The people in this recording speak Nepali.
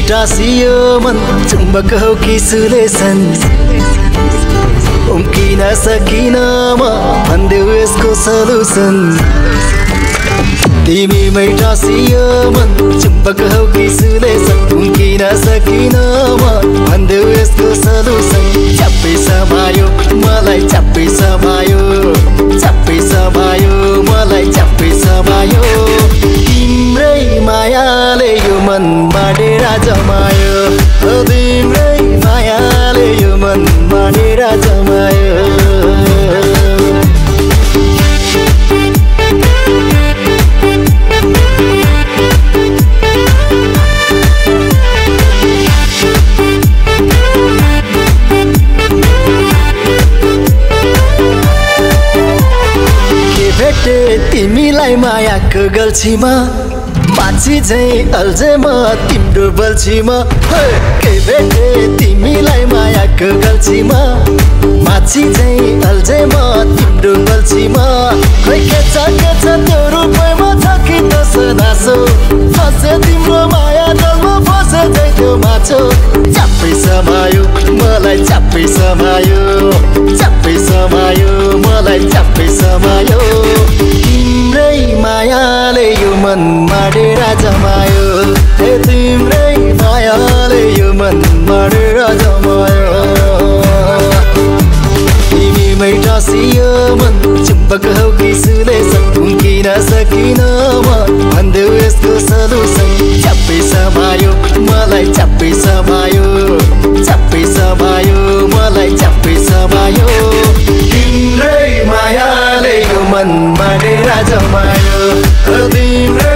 टाँसियो मन चुम्बक हो कि सुलेसन उम्किन सकिन म भन्देऊ यसको सल्युसन तिमीमै टाँसियो मन चुम्बक हो कि सुलेसन उम्किन सकिन म भन्देऊ यसको सल्युसन चप्पै समायो मलाई चप्पै समायो चप्पै समायो मलाई चप्पै समायो तिम्रै मायाले यो मनमा डेरा जमायो तिम्रै मायाले यो मनमा डेरा जमायो तिमीलाई मायाको गल्छीमा माछी झैँ अल्झे म तिम्रो बल्छीमा के भेटे तिमीलाई मायाको गल्छीमा माछी झैँ अल्झे म तिम्रो बल्छीमा खोइ के छ त्यो रूपैमा छ कि त सनासो फसे तिम्रो माया जलमा फसे झैँ त्यो माछो चप्पै समायो मलाई चप्पै समायो चप्पै समायो मलाई चप्पै समायो तिम्रै मायाले यो मनमा डेरा जमायो तिम्रै मायाले यो मनमा डेरा जमायो तिमीमै टाँसियो मन चुम्बक हो कि सुलेसन उम्किन सकिन म भन्देऊ यसको सल्युसन चप्पै समायो मलाई चप्पै समायो चप्पै समायो मलाई चप्पै समायो तिम्रै मायाले यो मनमा डेरा जमायो तिम्रै